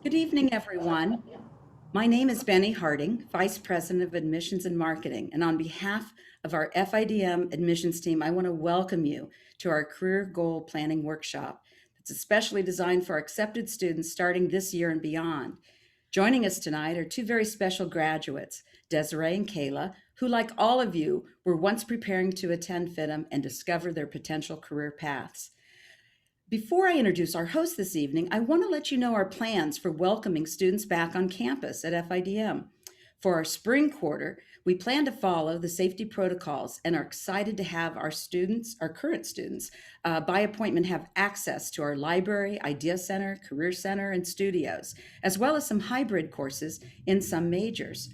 Good evening, everyone. My name is Benny Harding, Vice President of Admissions and Marketing, and on behalf of our FIDM admissions team, I want to welcome you to our Career Goal Planning Workshop that's especially designed for our accepted students starting this year and beyond. Joining us tonight are two very special graduates, Desiree and Kayla, who, like all of you, were once preparing to attend FIDM and discover their potential career paths. Before I introduce our host this evening, I want to let you know our plans for welcoming students back on campus at FIDM. For our spring quarter, we plan to follow the safety protocols and are excited to have our students, our current students, by appointment have access to our library, idea center, career center, and studios, as well as some hybrid courses in some majors.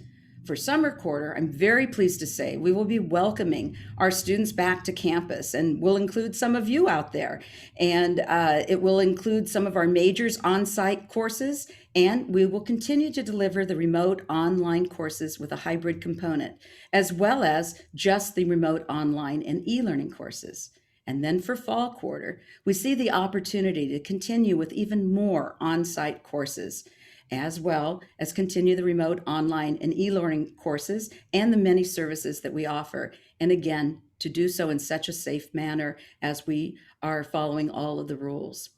For summer quarter, I'm very pleased to say we will be welcoming our students back to campus, and we'll include some of you out there. And it will include some of our majors on-site courses, and we will continue to deliver the remote online courses with a hybrid component, as well as just the remote online and e-learning courses. And then for fall quarter, we see the opportunity to continue with even more on-site courses, as well as continue the remote online and e-learning courses and the many services that we offer. And again, to do so in such a safe manner as we are following all of the rules.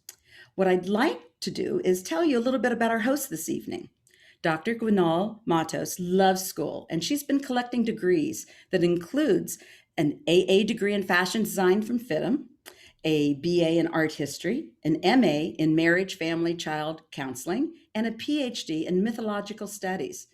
What I'd like to do is tell you a little bit about our host this evening. Dr. Gwynal Matos loves school, and she's been collecting degrees that includes an AA degree in fashion design from FIDM, a BA in art history, an MA in marriage, family, child counseling, and a PhD in mythological studies.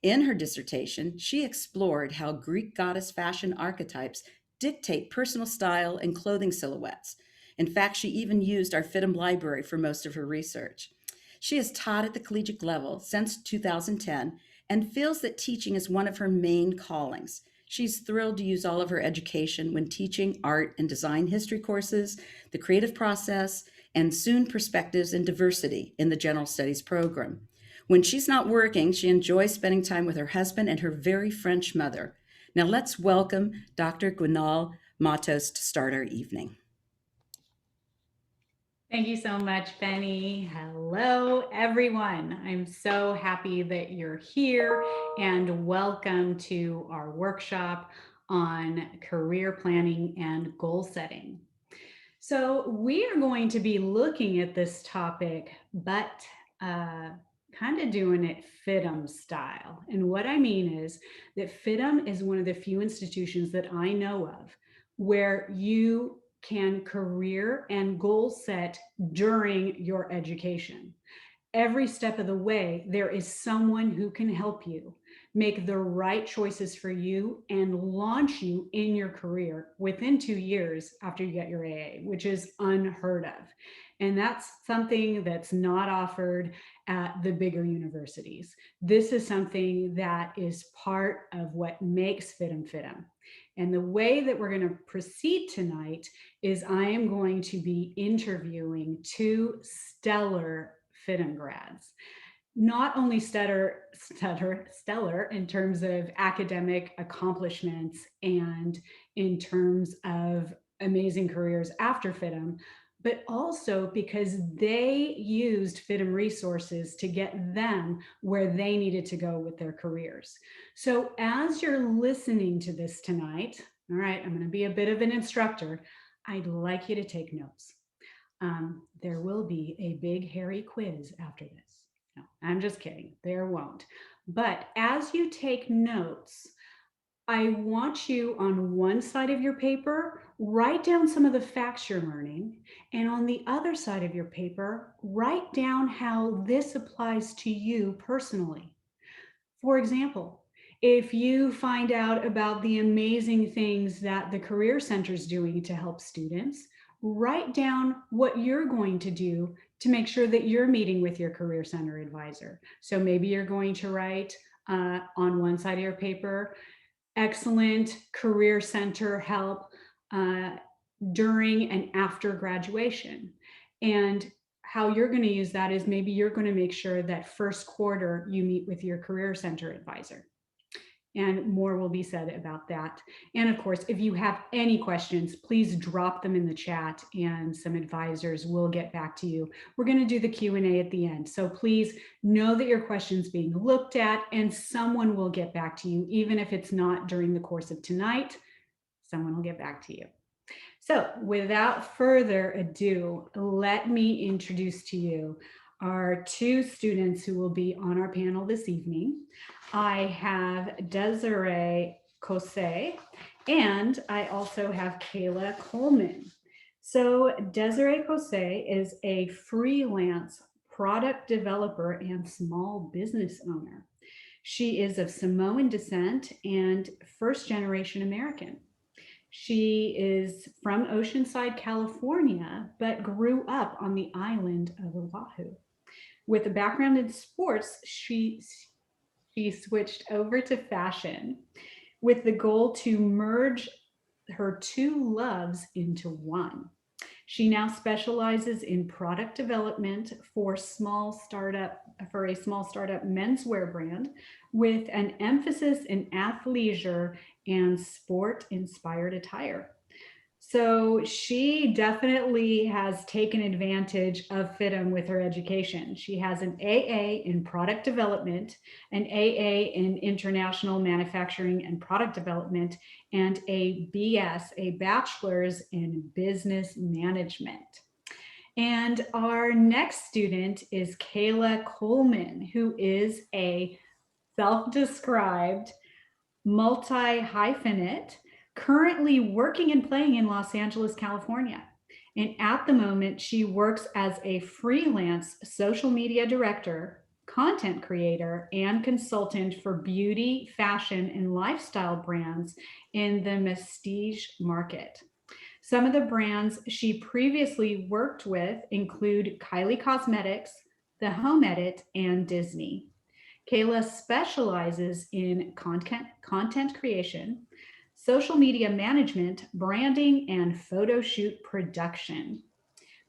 In her dissertation, she explored how Greek goddess fashion archetypes dictate personal style and clothing silhouettes. In fact, she even used our FIDM library for most of her research. She has taught at the collegiate level since 2010 and feels that teaching is one of her main callings. She's thrilled to use all of her education when teaching art and design history courses, the creative process, and soon perspectives and diversity in the general studies program. When she's not working, she enjoys spending time with her husband and her very French mother. Now let's welcome Dr. Gwynal Matos to start our evening. Thank you so much, Benny. Hello, everyone. I'm so happy that you're here and welcome to our workshop on career planning and goal setting. So we are going to be looking at this topic, but kind of doing it FIDM style. And what I mean is that FIDM is one of the few institutions that I know of where you can career and goal set during your education. Every step of the way, there is someone who can help you make the right choices for you and launch you in your career within 2 years after you get your AA, which is unheard of. And that's something that's not offered at the bigger universities. This is something that is part of what makes FIDM FIDM. And the way that we're going to proceed tonight is I am going to be interviewing two stellar FIDM grads. Not only stellar in terms of academic accomplishments and in terms of amazing careers after FIDM, but also because they used FIDM resources to get them where they needed to go with their careers. So as you're listening to this tonight, all right, I'm going to be a bit of an instructor. I'd like you to take notes. There will be a big hairy quiz after this. No, I'm just kidding. There won't. But as you take notes, I want you on one side of your paper, write down some of the facts you're learning. And on the other side of your paper, write down how this applies to you personally. For example, if you find out about the amazing things that the Career Center is doing to help students, write down what you're going to do to make sure that you're meeting with your Career Center advisor. So maybe you're going to write on one side of your paper, excellent Career Center help during and after graduation. And how you're going to use that is maybe you're going to make sure that first quarter you meet with your Career Center advisor. and more will be said about that. And of course, if you have any questions, please drop them in the chat and some advisors will get back to you. We're going to do the Q&A at the end. So please know that your question's being looked at and someone will get back to you, even if it's not during the course of tonight, someone will get back to you. So without further ado, let me introduce to you our two students who will be on our panel this evening. I have Desiree Jose, and I also have Kayla Coleman. So Desiree Jose is a freelance product developer and small business owner. She is of Samoan descent and first-generation American. She is from Oceanside, California, but grew up on the island of Oahu. With a background in sports, she switched over to fashion with the goal to merge her two loves into one. She now specializes in product development for a small startup menswear brand with an emphasis in athleisure and sport-inspired attire. So she definitely has taken advantage of FIDM with her education. She has an AA in product development, an AA in international manufacturing and product development, and a BS, a bachelor's in business management. And our next student is Kayla Coleman, who is a self-described multi-hyphenate, currently working and playing in Los Angeles, California. And at the moment, she works as a freelance social media director, content creator, and consultant for beauty, fashion, and lifestyle brands in the prestige market. Some of the brands she previously worked with include Kylie Cosmetics, The Home Edit, and Disney. Kayla specializes in content creation, social media management, branding, and photo shoot production.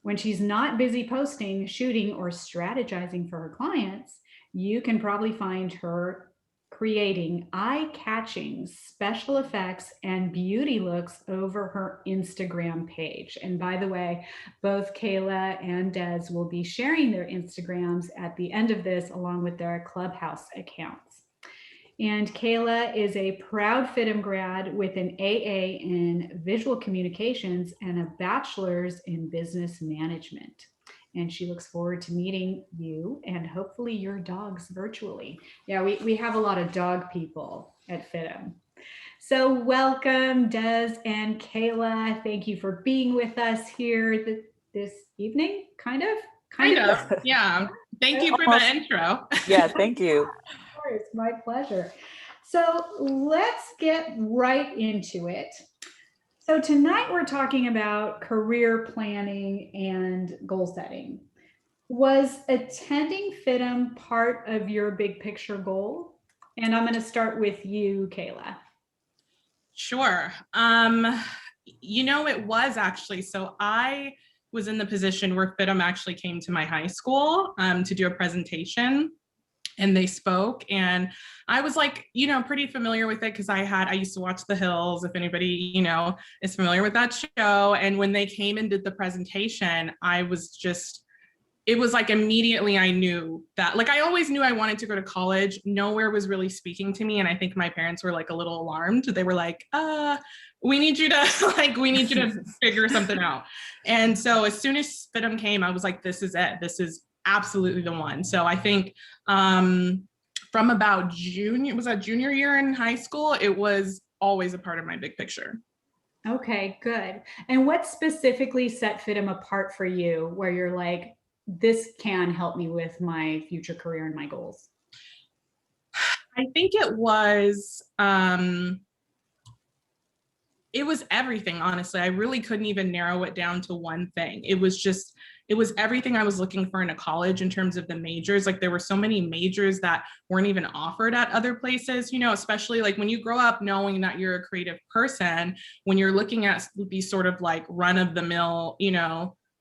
When she's not busy posting, shooting, or strategizing for her clients, you can probably find her creating eye-catching special effects and beauty looks over her Instagram page. And by the way, both Kayla and Des will be sharing their Instagrams at the end of this along with their Clubhouse accounts. And Kayla is a proud FIDM grad with an AA in visual communications and a bachelor's in business management. And she looks forward to meeting you and hopefully your dogs virtually. Yeah, we have a lot of dog people at FIDM. So welcome, Des and Kayla. Thank you for being with us here this evening, kind of. Yeah. Thank you for the intro. Yeah, thank you. It's my pleasure. So let's get right into it. So tonight we're talking about career planning and goal setting. Was attending FIDM part of your big picture goal? And I'm going to start with you, Kayla. Sure. It was actually. So I was in the position where FIDM actually came to my high school to do a presentation. And they spoke, and I was like, pretty familiar with it because I used to watch The Hills, if anybody, is familiar with that show. And when they came and did the presentation, it was like immediately I knew that, like, I always knew I wanted to go to college. Nowhere was really speaking to me. And I think my parents were like a little alarmed. They were like, we need you to figure something out. And so as soon as FIDM came, I was like, this is it. This is absolutely the one. So I think from about junior year in high school, it was always a part of my big picture. Okay, good. And what specifically set FIDM apart for you where you're like, this can help me with my future career and my goals? I think it was everything, honestly. I really couldn't even narrow it down to one thing. It was everything I was looking for in a college in terms of the majors. Like, there were so many majors that weren't even offered at other places, especially like when you grow up knowing that you're a creative person, when you're looking at these sort of like run of the mill,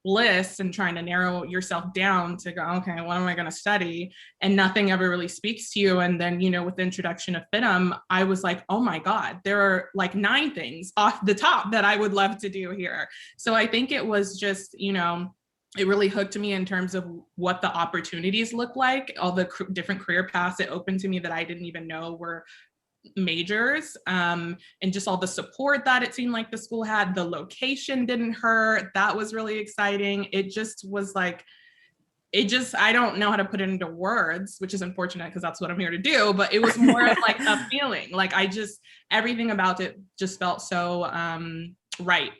list and trying to narrow yourself down to go, okay, what am I going to study? And nothing ever really speaks to you. And then, with the introduction of FIDM, I was like, oh my God, there are like 9 things off the top that I would love to do here. So I think it was just, it really hooked me in terms of what the opportunities look like, all the different career paths it opened to me that I didn't even know were majors, and just all the support that it seemed like the school had. The location didn't hurt. That was really exciting. It just was like, I don't know how to put it into words, which is unfortunate because that's what I'm here to do, but it was more of like a feeling. Like everything about it just felt so right.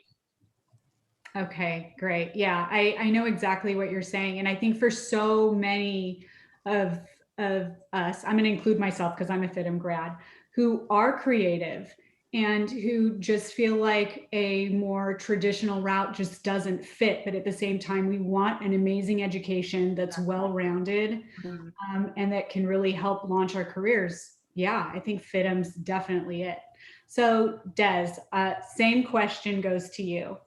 Okay, great. Yeah, I know exactly what you're saying. And I think for so many of us, I'm going to include myself because I'm a FIDM grad, who are creative and who just feel like a more traditional route just doesn't fit. But at the same time, we want an amazing education that's well-rounded, and that can really help launch our careers. Yeah, I think FIDM's definitely it. So Des, same question goes to you.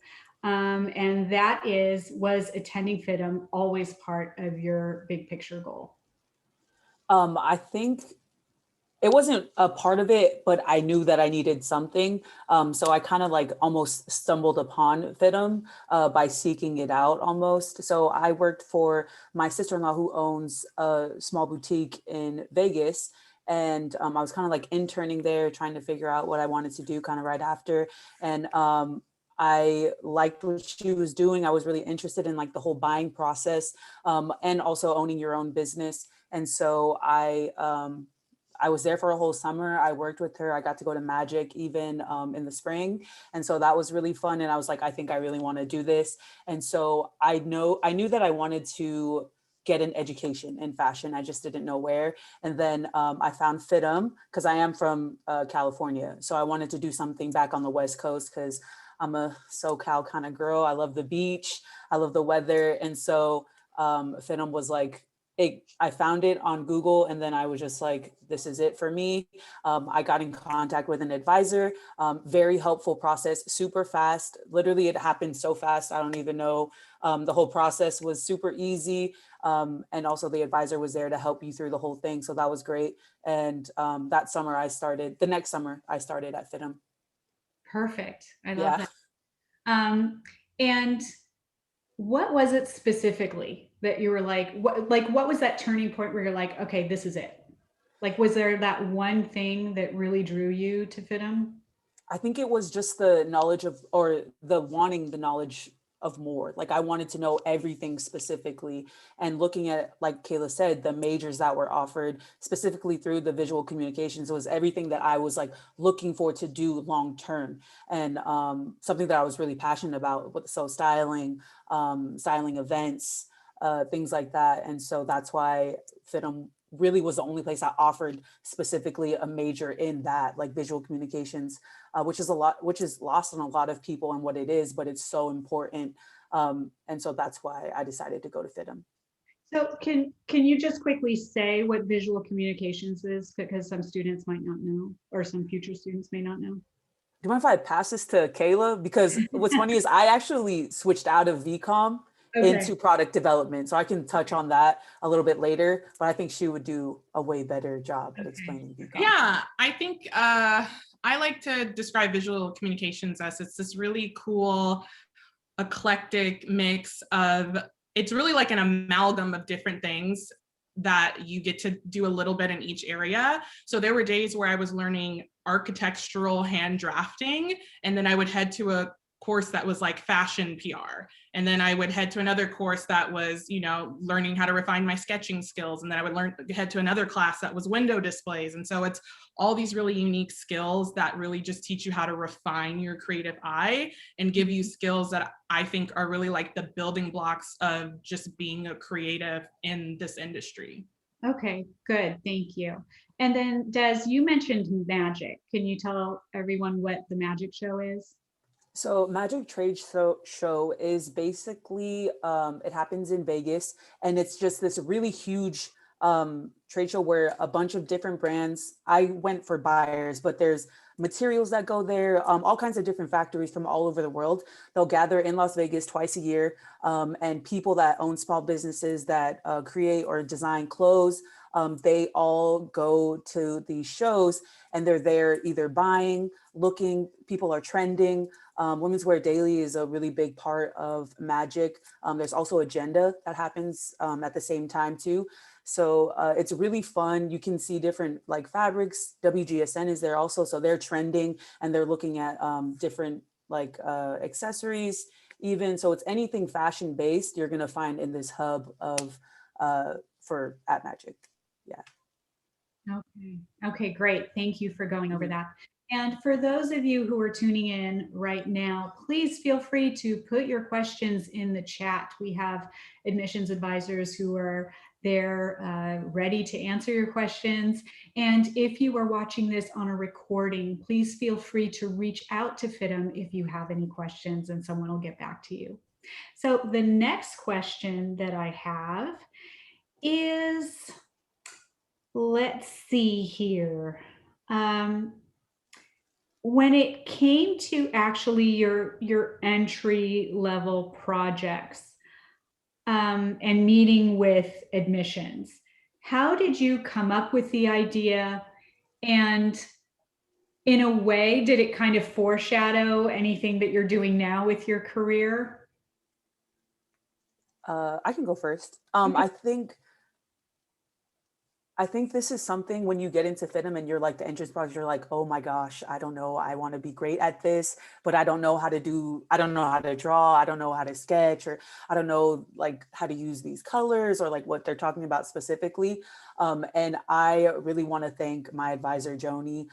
And that is, was attending FIDM always part of your big picture goal? I think it wasn't a part of it, but I knew that I needed something. So I kind of like almost stumbled upon FIDM by seeking it out almost. So I worked for my sister-in-law who owns a small boutique in Vegas. And I was kind of like interning there, trying to figure out what I wanted to do kind of right after. And I liked what she was doing. I was really interested in like the whole buying process, and also owning your own business. And so I was there for a whole summer. I worked with her. I got to go to Magic even in the spring. And so that was really fun. And I was like, I think I really want to do this. And so I knew that I wanted to get an education in fashion. I just didn't know where. And then I found FIDM because I am from California. So I wanted to do something back on the West Coast because I'm a SoCal kind of girl. I love the beach. I love the weather. And so FIDM was like, I found it on Google, and then I was just like, this is it for me. I got in contact with an advisor, very helpful process, super fast. Literally, it happened so fast. I don't even know. The whole process was super easy. And also the advisor was there to help you through the whole thing. So that was great. And the next summer I started at FIDM. Perfect. I love that. And what was it specifically that you were like, what was that turning point where you're like, okay, this is it? Like, was there that one thing that really drew you to FIDM? I think it was just the knowledge of, or the wanting the knowledge of more. Like I wanted to know everything specifically, and looking at, like Kayla said, the majors that were offered specifically through the visual communications was everything that I was like looking for to do long term, and something that I was really passionate about. So styling events, things like that. And so that's why FIDM really was the only place that offered specifically a major in that, like visual communications, which is lost on a lot of people and what it is, but it's so important. And so that's why I decided to go to FIDM. So can you just quickly say what visual communications is? Because some students might not know, or some future students may not know. Do you mind if I pass this to Kayla? Because what's funny is I actually switched out of VCOM into product development. So I can touch on that a little bit later, but I think she would do a way better job at explaining VCOM. Yeah, I think I like to describe visual communications as it's this really cool, eclectic mix of, it's really like an amalgam of different things that you get to do a little bit in each area. So there were days where I was learning architectural hand drafting, and then I would head to a course that was like fashion PR. And then I would head to another course that was, learning how to refine my sketching skills. And then I would head to another class that was window displays. And so it's all these really unique skills that really just teach you how to refine your creative eye and give you skills that I think are really like the building blocks of just being a creative in this industry. Okay, good. Thank you. And then Des, you mentioned magic. Can you tell everyone what the magic show is? So Magic Trade Show is basically, it happens in Vegas, and it's just this really huge trade show where a bunch of different brands, I went for buyers, but there's materials that go there, all kinds of different factories from all over the world. They'll gather in Las Vegas twice a year, and people that own small businesses that create or design clothes, they all go to these shows, and they're there either buying, looking, people are trending. Women's Wear Daily is a really big part of Magic. There's also Agenda that happens at the same time too. So it's really fun. You can see different like fabrics. WGSN is there also. So they're trending and they're looking at different like accessories even. So it's anything fashion based you're gonna find in this hub of at Magic. Yeah. Okay. Okay, great. Thank you for going over that. And for those of you who are tuning in right now, please feel free to put your questions in the chat. We have admissions advisors who are there ready to answer your questions. And if you are watching this on a recording, please feel free to reach out to FIDM if you have any questions and someone will get back to you. So the next question that I have is, let's see here. When it came to actually your entry level projects and meeting with admissions, how did you come up with the idea? And in a way, did it kind of foreshadow anything that you're doing now with your career? I can go first. I think this is something when you get into FIDM and you're like the entrance project, you're like, oh my gosh, I don't know. I want to be great at this, but I don't know how to draw. I don't know how to sketch, or I don't know like how to use these colors or like what they're talking about specifically. And I really want to thank my advisor, Joni.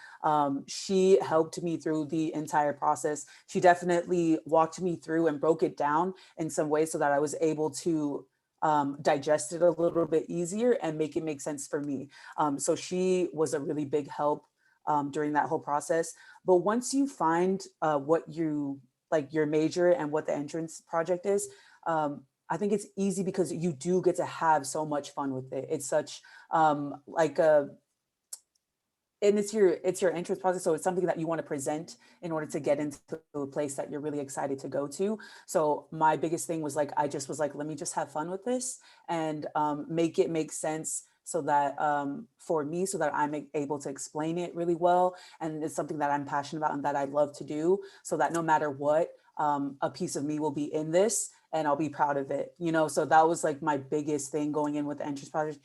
She helped me through the entire process. She definitely walked me through and broke it down in some ways so that I was able to digest it a little bit easier and make it make sense for me. So she was a really big help during that whole process. But once you find what you like your major and what the entrance project is, I think it's easy because you do get to have so much fun with it. It's such and it's your entrance process, so it's something that you want to present in order to get into a place that you're really excited to go to. So my biggest thing was like, I just was like, let me just have fun with this and make it make sense so that for me, so that I'm able to explain it really well, and it's something that I'm passionate about and that I love to do, so that no matter what, a piece of me will be in this and I'll be proud of it, you know. So that was like my biggest thing going in with the entrance project.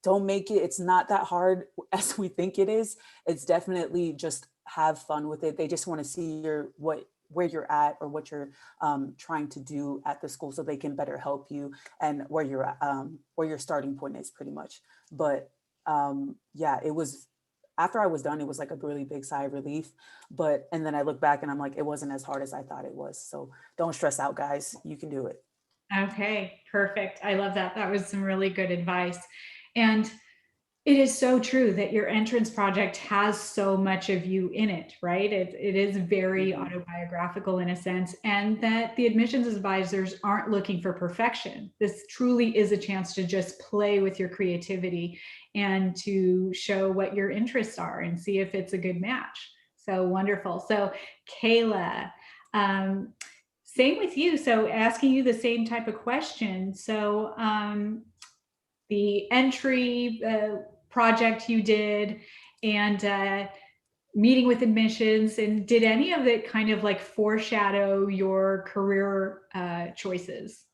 Don't make it, it's not that hard as we think it is. It's definitely just have fun with it. They just want to see where you're at or what you're trying to do at the school so they can better help you and where your starting point is pretty much. But yeah, it was, after I was done, it was like a really big sigh of relief. And then I look back and I'm like, it wasn't as hard as I thought it was. So don't stress out, guys. You can do it. Okay, perfect. I love that. That was some really good advice. And it is so true that your entrance project has so much of you in it, right? It is very autobiographical in a sense, and that the admissions advisors aren't looking for perfection. This truly is a chance to just play with your creativity and to show what your interests are and see if it's a good match. So wonderful. So Kayla, same with you. So asking you the same type of question. So the entry project you did and meeting with admissions, and did any of it kind of like foreshadow your career choices?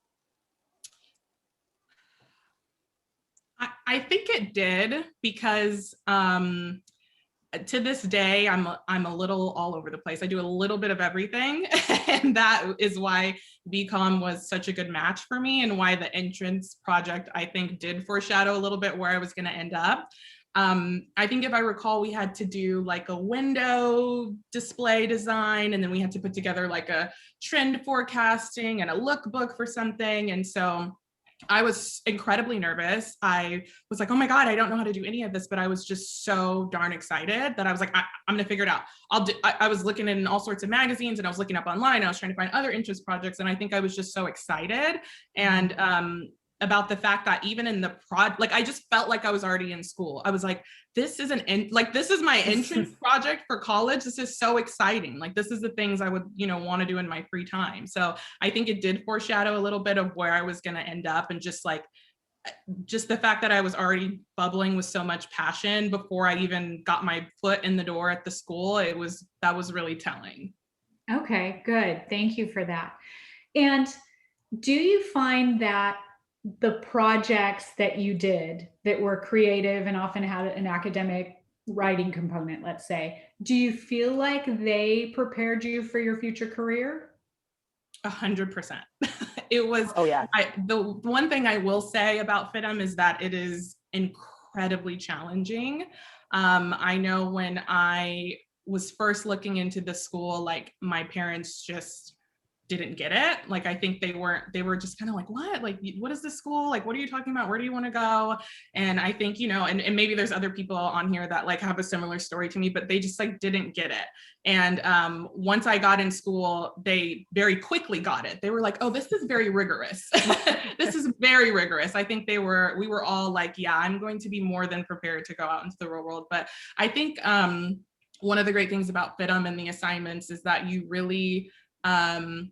I think it did, because to this day, I'm a little all over the place. I do a little bit of everything. And that is why BCom was such a good match for me, and why the entrance project, I think, did foreshadow a little bit where I was going to end up. I think if I recall, we had to do like a window display design, and then we had to put together like a trend forecasting and a lookbook for something. And so I was incredibly nervous. I was like, oh my God, I don't know how to do any of this, but I was just so darn excited that I was like, I'm gonna figure it out. I was looking in all sorts of magazines, and I was looking up online. I was trying to find other interest projects. And I think I was just so excited. And about the fact that even in the like, I just felt like I was already in school. I was like, this is this is my entrance project for college. This is so exciting. Like, this is the things I would, want to do in my free time. So I think it did foreshadow a little bit of where I was going to end up, and just the fact that I was already bubbling with so much passion before I even got my foot in the door at the school. That was really telling. Okay, good. Thank you for that. And do you find that the projects that you did that were creative and often had an academic writing component, let's say, do you feel like they prepared you for your future career? 100%. It was, Oh yeah. The one thing I will say about FIDM is that it is incredibly challenging. I know when I was first looking into the school, like, my parents just didn't get it. Like, I think they were just kind of like, what? Like, what is this school? Like, what are you talking about? Where do you want to go? And I think, and maybe there's other people on here that like have a similar story to me, but they just like didn't get it. And once I got in school, they very quickly got it. They were like, oh, this is very rigorous. This is very rigorous. I think we were all like, yeah, I'm going to be more than prepared to go out into the real world. But I think one of the great things about FIDM and the assignments is that you really, I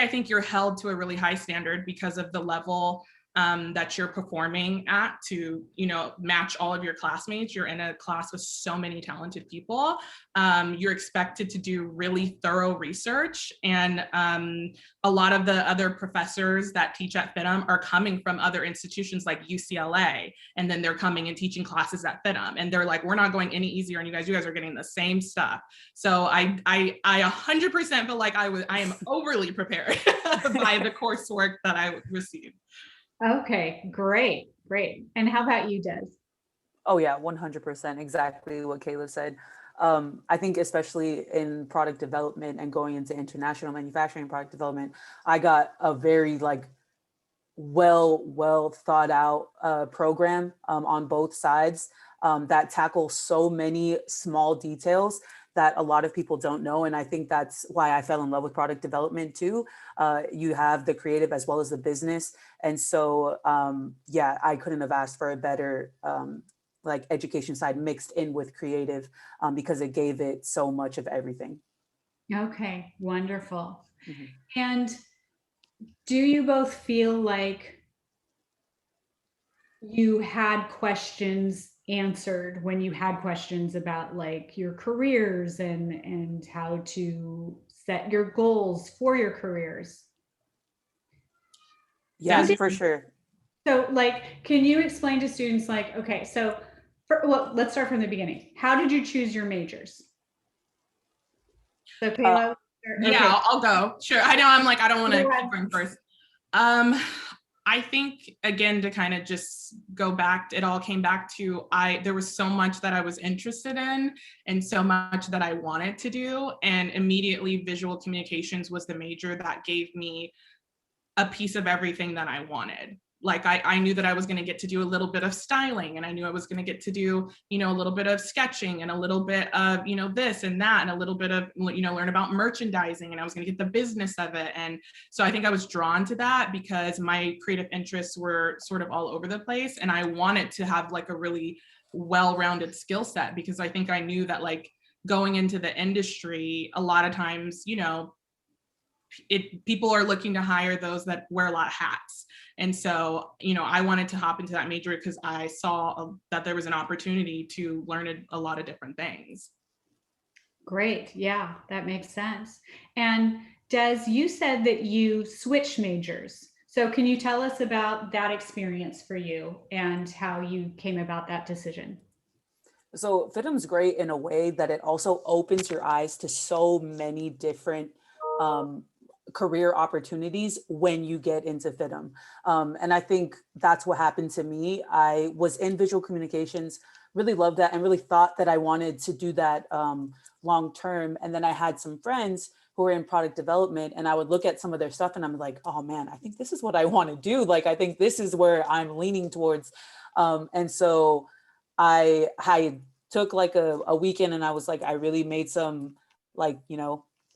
think you're held to a really high standard because of the level that you're performing at to, match all of your classmates. You're in a class with so many talented people. You're expected to do really thorough research. And a lot of the other professors that teach at FIDM are coming from other institutions like UCLA. And then they're coming and teaching classes at FIDM. And they're like, we're not going any easier on you guys. You guys are getting the same stuff. So I 100% feel like I am overly prepared by the coursework that I received. Okay, great. And how about you, Des? Oh yeah, 100%. Exactly what Kayla said. I think especially in product development and going into international manufacturing product development, I got a very well thought out program on both sides that tackles so many small details that a lot of people don't know. And I think that's why I fell in love with product development too. You have the creative as well as the business. And so, I couldn't have asked for a better education side mixed in with creative because it gave it so much of everything. Okay, wonderful. Mm-hmm. And do you both feel like you had questions answered when you had questions about like your careers and how to set your goals for your careers? Yes, for sure. So can you explain to students okay, so let's start from the beginning. How did you choose your majors? So Kayla, yeah, I'll go. Sure. I know I don't want to keep going first. I think, again, to kind of just go back, it all came back to there was so much that I was interested in and so much that I wanted to do. And immediately visual communications was the major that gave me a piece of everything that I wanted. Like I knew that I was going to get to do a little bit of styling, and I knew I was going to get to do, a little bit of sketching and a little bit of, this and that, and a little bit of, learn about merchandising, and I was going to get the business of it. And so I think I was drawn to that because my creative interests were sort of all over the place. And I wanted to have a really well-rounded skill set, because I think I knew that going into the industry, a lot of times, people are looking to hire those that wear a lot of hats. And so, I wanted to hop into that major because I saw that there was an opportunity to learn a lot of different things. Great. Yeah, that makes sense. And Des, you said that you switched majors. So can you tell us about that experience for you and how you came about that decision? So FIDM's great in a way that it also opens your eyes to so many different career opportunities when you get into FIDM. And I think that's what happened to me. I was in visual communications, really loved that, and really thought that I wanted to do that long term. And then I had some friends who were in product development, and I would look at some of their stuff and I'm like, oh man, I think this is what I want to do. I think this is where I'm leaning towards. And so I took a weekend, and I was I really made some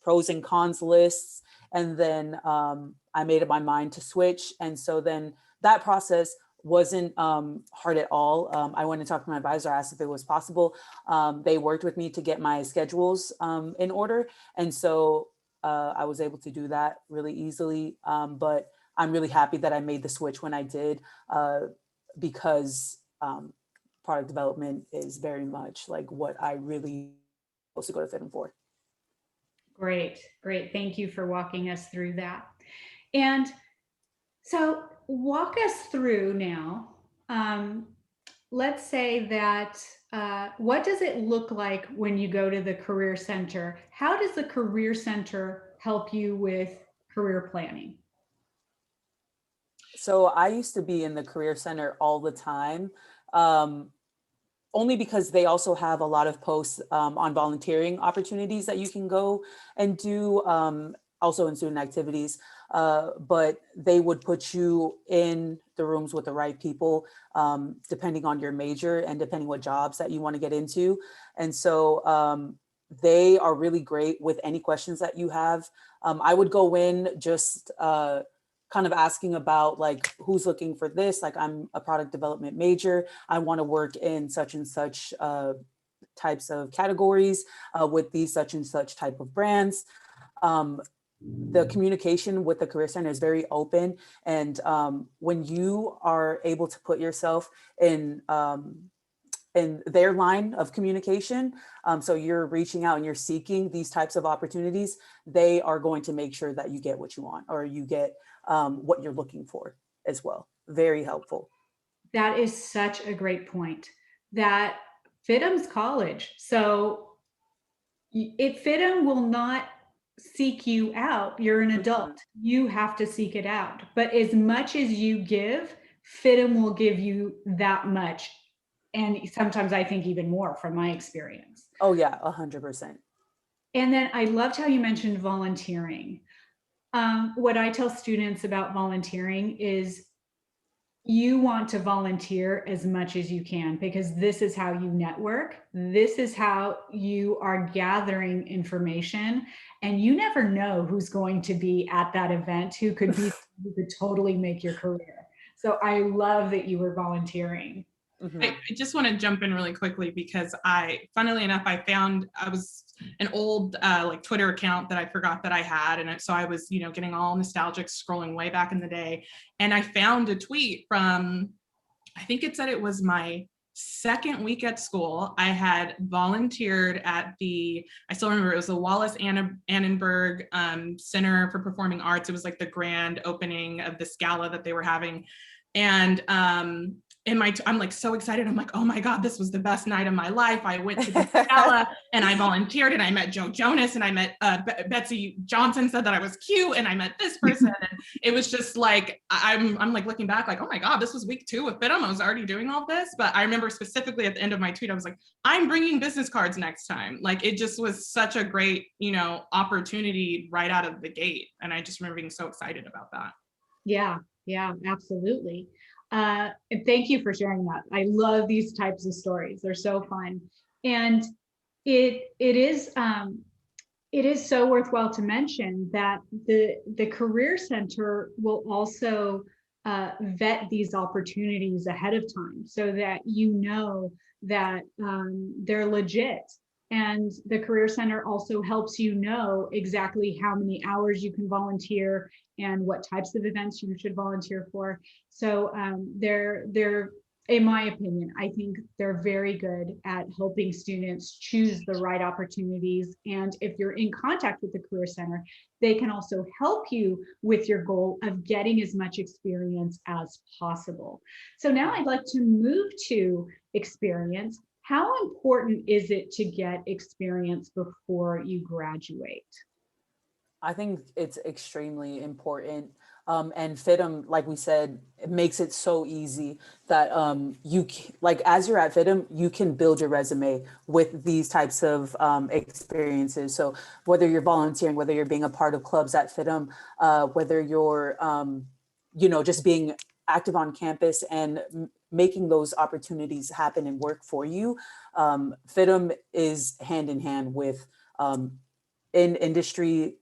pros and cons lists. And then I made up my mind to switch. And so then that process wasn't hard at all. I went and talked to my advisor, asked if it was possible. They worked with me to get my schedules in order. And so I was able to do that really easily. But I'm really happy that I made the switch when I did, because product development is very much like what I really supposed to go to FIDM for. Great, great. Thank you for walking us through that. And so walk us through now. Let's say that, what does it look like when you go to the Career Center? How does the Career Center help you with career planning? So I used to be in the Career Center all the time, only because they also have a lot of posts on volunteering opportunities that you can go and do, also in student activities. But they would put you in the rooms with the right people, depending on your major and depending what jobs that you want to get into. And so they are really great with any questions that you have. I would go in just kind of asking about like, who's looking for this? Like, I'm a product development major. I want to work in such and such types of categories with these such and such type of brands. The communication with the Career Center is very open. And when you are able to put yourself in their line of communication, so you're reaching out and you're seeking these types of opportunities, they are going to make sure that you get what you want, or you get what you're looking for as well. Very helpful. That is such a great point. That FIDM's college. So FIDM will not seek you out. You're an adult. You have to seek it out. But as much as you give, FIDM will give you that much. And sometimes I think even more from my experience. Oh yeah, 100%. And then I loved how you mentioned volunteering. What I tell students about volunteering is you want to volunteer as much as you can, because this is how you network. This is how you are gathering information, and you never know who's going to be at that event, who could totally make your career. So I love that you were volunteering. I just want to jump in really quickly because funnily enough, I was an old like Twitter account that I forgot that I had. And so I was, getting all nostalgic, scrolling way back in the day. And I found a tweet from, I think it said it was my second week at school. I had volunteered at I still remember, it was the Wallace Annenberg Center for Performing Arts. It was like the grand opening of this gala that they were having. And I'm like so excited. I'm like, oh my God, this was the best night of my life. I went to the gala and I volunteered, and I met Joe Jonas, and I met Betsy Johnson said that I was cute, and I met this person. And it was just like, I'm like looking back like, oh my God, this was week 2 of FIDM. I was already doing all this. But I remember specifically at the end of my tweet, I was like, I'm bringing business cards next time. Like, it just was such a great, opportunity right out of the gate. And I just remember being so excited about that. Yeah, absolutely. And thank you for sharing that. I love these types of stories. They're so fun. And it is so worthwhile to mention that the Career Center will also vet these opportunities ahead of time, so that that they're legit. And the Career Center also helps you know exactly how many hours you can volunteer and what types of events you should volunteer for. So they're, in my opinion, I think they're very good at helping students choose the right opportunities. And if you're in contact with the Career Center, they can also help you with your goal of getting as much experience as possible. So now I'd like to move to experience. How important is it to get experience before you graduate? I think it's extremely important. And FIDM, like we said, it makes it so easy that as you're at FIDM, you can build your resume with these types of experiences. So whether you're volunteering, whether you're being a part of clubs at FIDM, whether you're, just being active on campus and making those opportunities happen and work for you, FIDM is hand in hand with in industry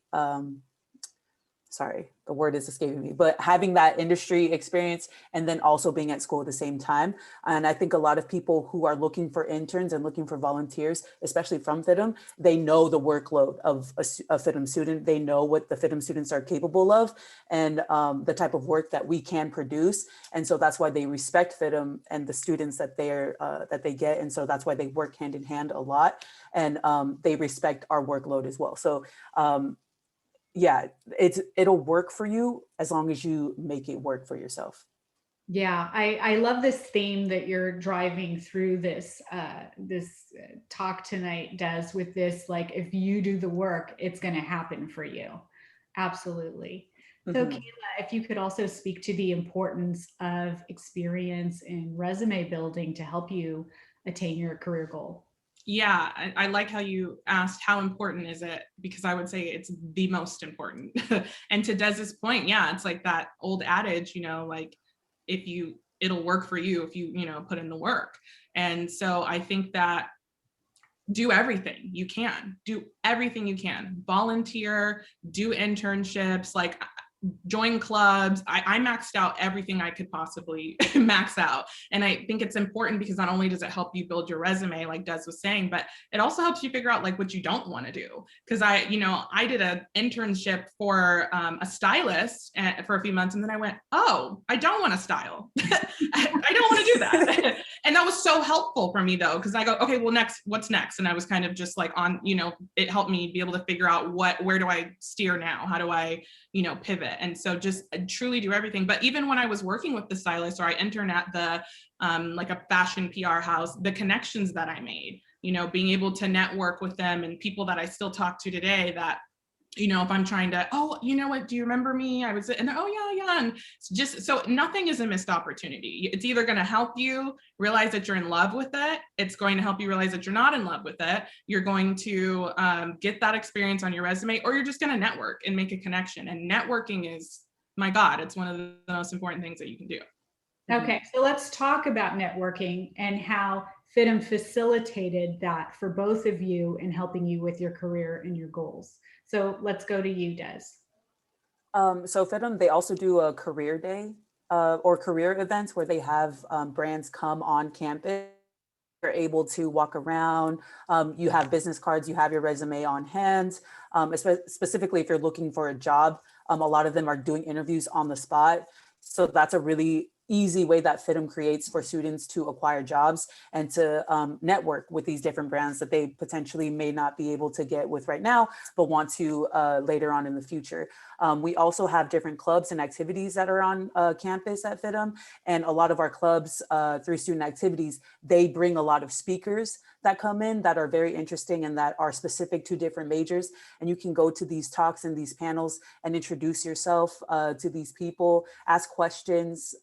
sorry, the word is escaping me, but having that industry experience and then also being at school at the same time. And I think a lot of people who are looking for interns and looking for volunteers, especially from FIDM, they know the workload of a FIDM student. They know what the FIDM students are capable of and the type of work that we can produce. And so that's why they respect FIDM and the students that they get. And so that's why they work hand in hand a lot. And they respect our workload as well. So yeah, it'll work for you as long as you make it work for yourself. Yeah, I love this theme that you're driving through this talk tonight, Des, with this, like, if you do the work, it's going to happen for you. Absolutely. So Kayla, if you could also speak to the importance of experience in resume building to help you attain your career goal. Yeah, I like how you asked how important is it, because I would say it's the most important. And to Des's point, yeah, it's like that old adage, like it'll work for you if you put in the work. And so I think that do everything you can, volunteer, do internships, like join clubs. I maxed out everything I could possibly max out. And I think it's important because not only does it help you build your resume, like Des was saying, but it also helps you figure out like what you don't want to do. Because I did an internship for a stylist for a few months, and then I went, oh, I don't want to style. I don't want to do that. And that was so helpful for me though, because I go, okay, well, what's next? And I was kind of just like on, it helped me be able to figure out where do I steer now? How do I, pivot? And so just truly do everything. But even when I was working with the stylist, or I interned at the like a fashion PR house, the connections that I made, being able to network with them and people that I still talk to today that, if I'm trying to, oh, you know what, do you remember me? I was, and oh yeah. And just, so nothing is a missed opportunity. It's either going to help you realize that you're in love with it. It's going to help you realize that you're not in love with it. You're going to get that experience on your resume, or you're just going to network and make a connection. And networking is, my God, it's one of the most important things that you can do. Okay, so let's talk about networking and how FIDM facilitated that for both of you in helping you with your career and your goals. So let's go to you, Des. So FIDM, they also do a career day or career events where they have brands come on campus. You're able to walk around, you have business cards, you have your resume on hand. Specifically, if you're looking for a job, a lot of them are doing interviews on the spot. So that's a really easy way that FIDM creates for students to acquire jobs and to network with these different brands that they potentially may not be able to get with right now, but want to later on in the future. We also have different clubs and activities that are on campus at FIDM. And a lot of our clubs through student activities, they bring a lot of speakers that come in that are very interesting and that are specific to different majors. And you can go to these talks and these panels and introduce yourself to these people, ask questions.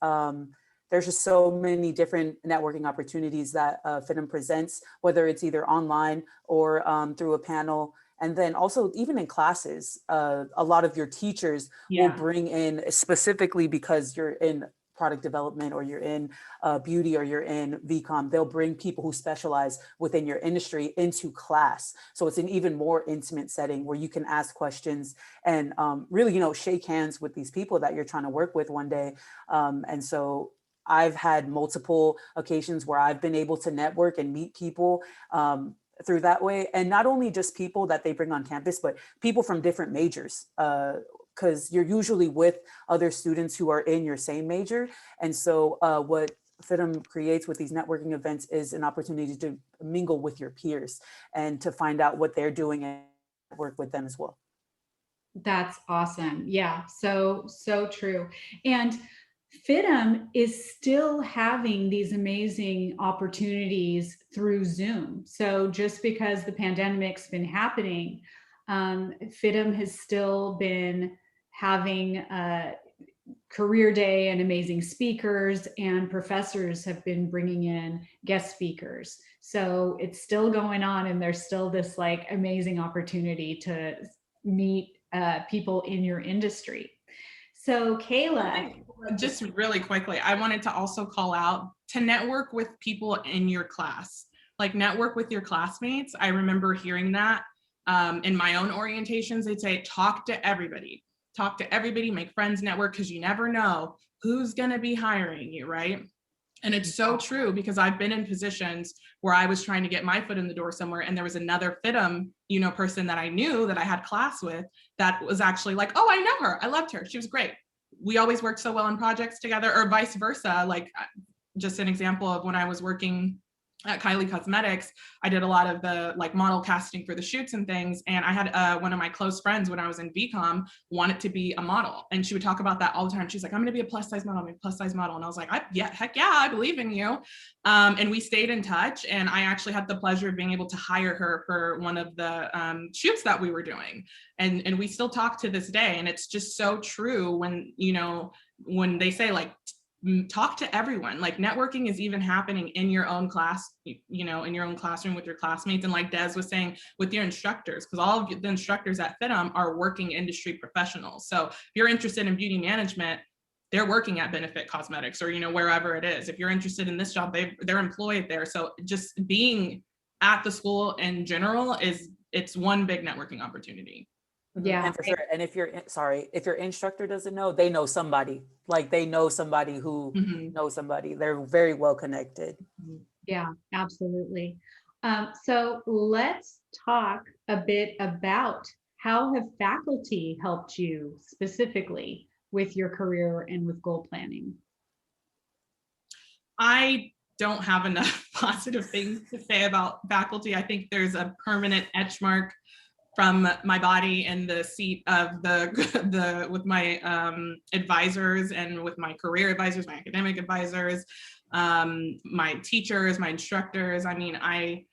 There's just so many different networking opportunities that FIDM presents, whether it's either online or through a panel. And then also even in classes, a lot of your teachers will bring in, specifically because you're in product development or you're in beauty or you're in VCOM, they'll bring people who specialize within your industry into class. So it's an even more intimate setting where you can ask questions and really, shake hands with these people that you're trying to work with one day. And so I've had multiple occasions where I've been able to network and meet people through that way. And not only just people that they bring on campus, but people from different majors. Because you're usually with other students who are in your same major. And so what FIDM creates with these networking events is an opportunity to mingle with your peers and to find out what they're doing and work with them as well. That's awesome. Yeah, so true. And FIDM is still having these amazing opportunities through Zoom. So just because the pandemic's been happening, FIDM has still been having a career day and amazing speakers, and professors have been bringing in guest speakers. So it's still going on, and there's still this like amazing opportunity to meet people in your industry. So Kayla, just really quickly, I wanted to also call out to network with people in your class, like network with your classmates. I remember hearing that in my own orientations. They'd say, talk to everybody, talk to everybody, make friends, network, because you never know who's going to be hiring you, right? And it's so true, because I've been in positions where I was trying to get my foot in the door somewhere, and there was another FIDM, person that I knew that I had class with that was actually like, oh, I know her. I loved her. She was great. We always worked so well on projects together, or vice versa. Like, just an example of when I was working at Kylie Cosmetics, I did a lot of the like model casting for the shoots and things. And I had one of my close friends when I was in VCOM wanted to be a model. And she would talk about that all the time. She's like, I'm going to be a plus size model, And I was like, yeah, heck yeah, I believe in you. And we stayed in touch. And I actually had the pleasure of being able to hire her for one of the shoots that we were doing. And we still talk to this day. And it's just so true when, when they say like, talk to everyone. Like, networking is even happening in your own class, in your own classroom with your classmates. And like Des was saying, with your instructors, because all of the instructors at FIDM are working industry professionals. So if you're interested in beauty management, they're working at Benefit Cosmetics or, wherever it is. If you're interested in this job, they're employed there. So just being at the school in general it's one big networking opportunity. Yeah. And for sure. And if your instructor doesn't know, they know somebody. Like, they know somebody who knows somebody. They're very well connected. Yeah, absolutely. So let's talk a bit about how have faculty helped you specifically with your career and with goal planning? I don't have enough positive things to say about faculty. I think there's a permanent etch mark from my body in the seat of the with my advisors and with my career advisors, my academic advisors, my teachers, my instructors. I mean, I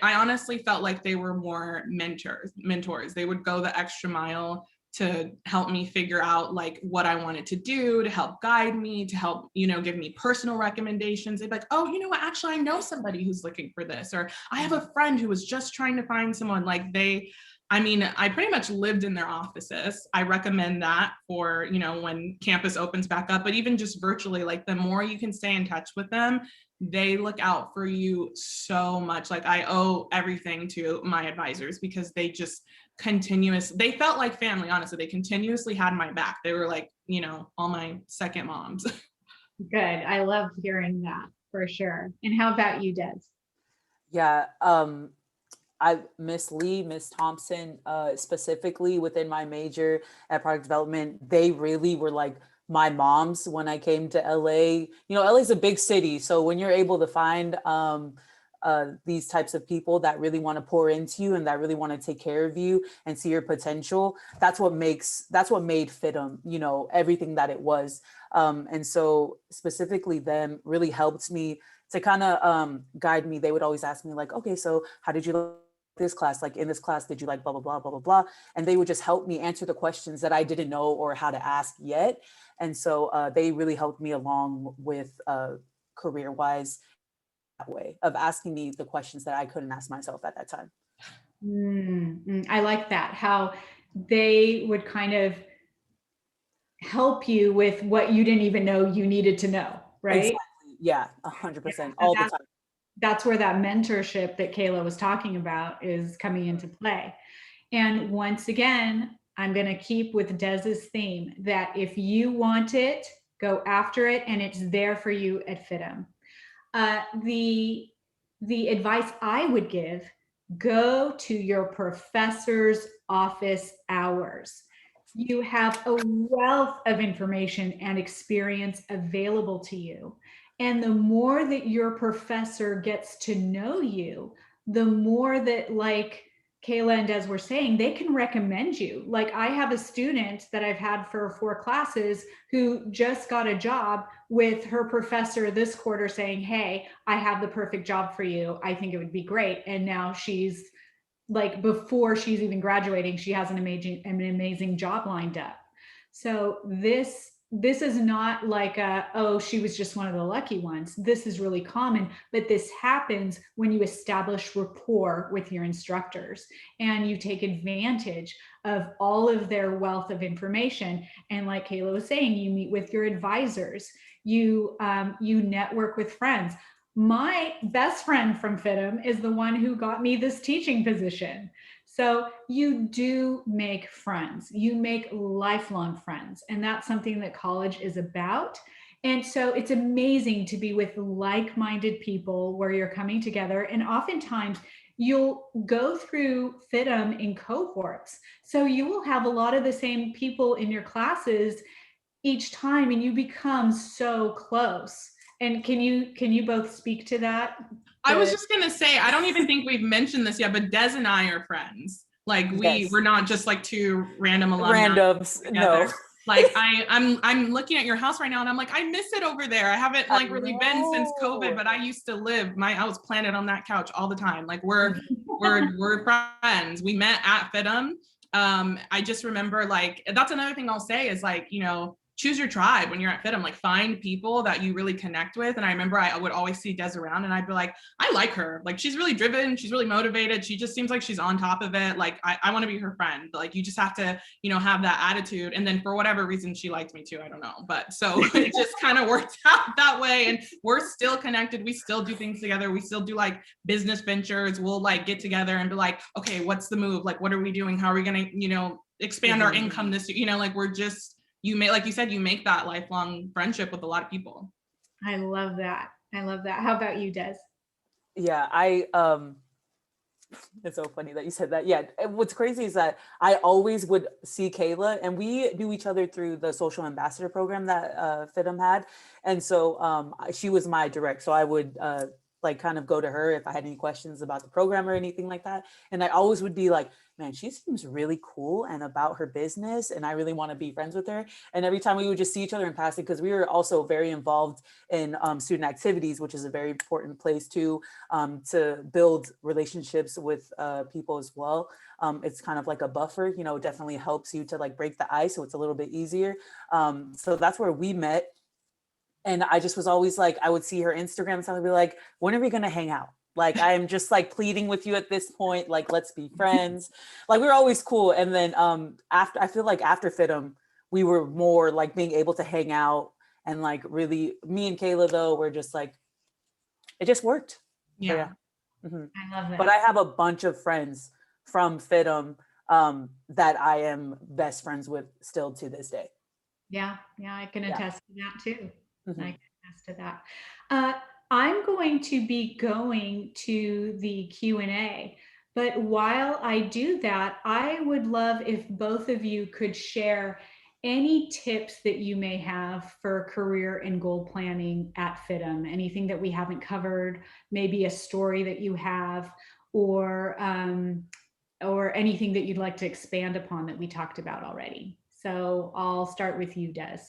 honestly felt like they were more mentors. They would go the extra mile to help me figure out like what I wanted to do, to help guide me, to help, give me personal recommendations. They'd be like, oh, you know what, actually, I know somebody who's looking for this, or I have a friend who was just trying to find someone. Like, I pretty much lived in their offices. I recommend that for, when campus opens back up, but even just virtually, like, the more you can stay in touch with them, they look out for you so much. Like, I owe everything to my advisors because they just they felt like family, honestly. They continuously had my back. They were like, all my second moms. Good. I love hearing that for sure. And how about you, Des? Yeah. Miss Lee, Miss Thompson, specifically within my major at product development, they really were like my moms when I came to LA. LA is a big city. So when you're able to find these types of people that really want to pour into you and that really want to take care of you and see your potential, that's what made FIDM, everything that it was. And so specifically them really helped me to kind of guide me. They would always ask me like, okay, so how did you like this class? Like, in this class, did you like blah, blah, blah, blah, blah, blah. And they would just help me answer the questions that I didn't know or how to ask yet. And so they really helped me along with career-wise that way of asking me the questions that I couldn't ask myself at that time. I like that, how they would kind of help you with what you didn't even know you needed to know, right? Exactly. Yeah, 100%, all the time. That's where that mentorship that Kayla was talking about is coming into play. And once again, I'm going to keep with Des's theme that if you want it, go after it, and it's there for you at FIDM. The advice I would give, go to your professor's office hours. You have a wealth of information and experience available to you. And the more that your professor gets to know you, the more that, like Kayla and Des were saying, they can recommend you. Like, I have a student that I've had for 4 classes who just got a job with her professor this quarter saying, hey, I have the perfect job for you. I think it would be great. And now she's like, before she's even graduating, she has an amazing job lined up. So this is not like oh, she was just one of the lucky ones. This is really common, but this happens when you establish rapport with your instructors and you take advantage of all of their wealth of information. And like Kayla was saying, you meet with your advisors, you network with friends. My best friend from FIDM is the one who got me this teaching position. So you do make friends, you make lifelong friends. And that's something that college is about. And so it's amazing to be with like-minded people where you're coming together. And oftentimes you'll go through FIDM in cohorts. So you will have a lot of the same people in your classes each time, and you become so close. And can you both speak to that? I was just gonna say, I don't even think we've mentioned this yet, but Des and I are friends. Like we're not just like two random alumni Randoms, together. no. Like I'm looking at your house right now and I'm like, I miss it over there. I haven't like really been since COVID, but I used to live, my house planted on that couch all the time. Like we're friends. We met at FIDM. I just remember, like, that's another thing I'll say is, like, you know, choose your tribe when you're at FIDM, like find people that you really connect with. And I remember I would always see Des around and I'd be like, I like her. Like, she's really driven. She's really motivated. She just seems like she's on top of it. Like, I want to be her friend. Like, you just have to, you know, have that attitude. And then for whatever reason, she liked me too. I don't know. But so it just kind of worked out that way. And we're still connected. We still do things together. We still do like business ventures. We'll like get together and be like, okay, what's the move? Like, what are we doing? How are we going to, you know, expand our income this year? You know, like we're just, like you said, you make that lifelong friendship with a lot of people. I love that. I love that. How about you, Des? Yeah, it's so funny that you said that. Yeah, what's crazy is that I always would see Kayla, and we knew each other through the social ambassador program that FIDM had. And so she was my direct. So I would like kind of go to her if I had any questions about the program or anything like that. And I always would be like, man, she seems really cool and about her business, and I really want to be friends with her. And every time we would just see each other in passing, because we were also very involved in student activities, which is a very important place to build relationships with people as well. It's kind of like a buffer, you know, definitely helps you to like break the ice, so it's a little bit easier. So that's where we met. And I just was always like, I would see her Instagram, so I'd be like, when are we going to hang out? Like, I am just like pleading with you at this point, like, let's be friends. Like, we were always cool. And then after, I feel like after FIDM, we were more like being able to hang out, and like really, me and Kayla though, were just like, it just worked. Yeah. I love that. But I have a bunch of friends from FIDM that I am best friends with still to this day. Yeah, I can attest to that too. Mm-hmm. I can attest to that. I'm going to be going to the Q&A, but while I do that, I would love if both of you could share any tips that you may have for career and goal planning at FIDM, anything that we haven't covered, maybe a story that you have, or anything that you'd like to expand upon that we talked about already. So I'll start with you, Des.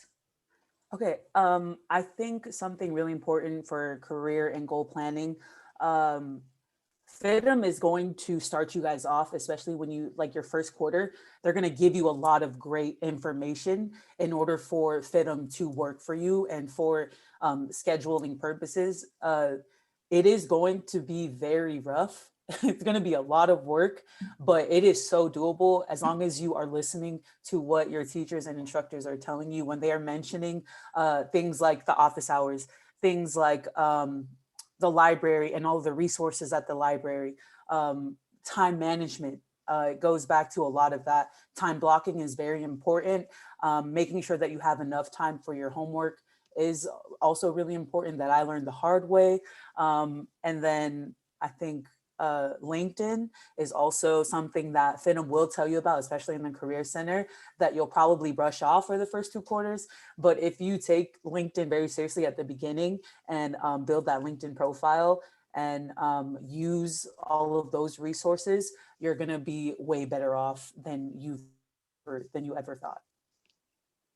Okay, I think something really important for career and goal planning, FIDM is going to start you guys off, especially when you like your first quarter. They're going to give you a lot of great information in order for FIDM to work for you and for scheduling purposes. It is going to be very rough. It's going to be a lot of work, but it is so doable as long as you are listening to what your teachers and instructors are telling you when they are mentioning things like the office hours, things like the library and all of the resources at the library, time management. It goes back to a lot of that. Time blocking is very important. Making sure that you have enough time for your homework is also really important, that I learned the hard way. And then I think LinkedIn is also something that FIDM will tell you about, especially in the Career Center, that you'll probably brush off for the first 2 quarters. But if you take LinkedIn very seriously at the beginning and build that LinkedIn profile and use all of those resources, you're going to be way better off than you ever thought.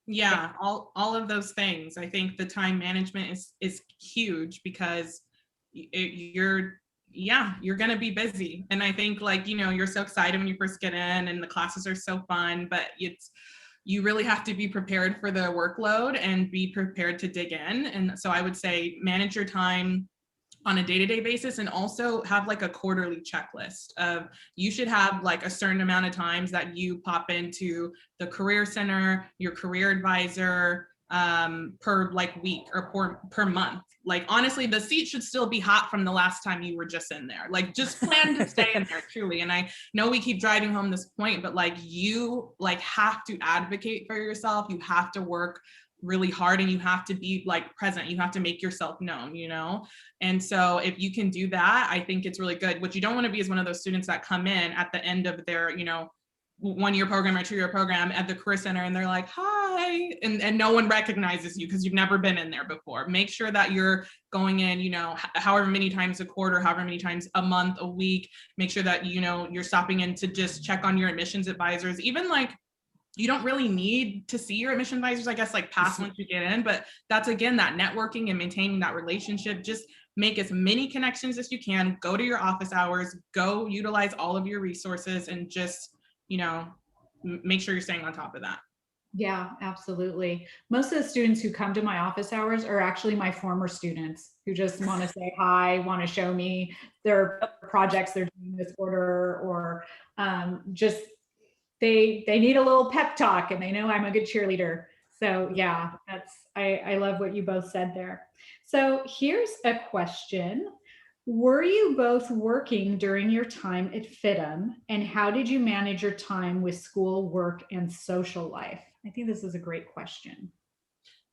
Yeah, all of those things. I think the time management is huge, because you're going to be busy. And I think, like, you know, you're so excited when you first get in and the classes are so fun, but you really have to be prepared for the workload and be prepared to dig in. And so I would say manage your time on a day-to-day basis, and also have like a quarterly checklist of, you should have like a certain amount of times that you pop into the Career Center, your career advisor, per like week or per month. Like, honestly, the seat should still be hot from the last time you were just in there. Like, just plan to stay in there, truly. And I know we keep driving home this point, but like, you like have to advocate for yourself. You have to work really hard, and you have to be like present. You have to make yourself known, you know? And so if you can do that, I think it's really good. What you don't want to be is one of those students that come in at the end of their, you know, 1-year program or 2-year program at the career center, and they're like, hi, and no one recognizes you because you've never been in there before. Make sure that you're going in, you know, however many times a quarter, however many times a month, a week. Make sure that, you know, you're stopping in to just check on your admissions advisors. Even like, you don't really need to see your admission advisors, I guess, like past once you get in, but that's, again, that networking and maintaining that relationship. Just make as many connections as you can, go to your office hours, go utilize all of your resources, and just, you know, make sure you're staying on top of that. Yeah, absolutely. Most of the students who come to my office hours are actually my former students who just want to say hi, want to show me their projects they're doing this quarter, or just they need a little pep talk, and they know I'm a good cheerleader. So yeah, I love what you both said there. So here's a question. Were you both working during your time at FIDM, and how did you manage your time with school, work, and social life? I think this is a great question.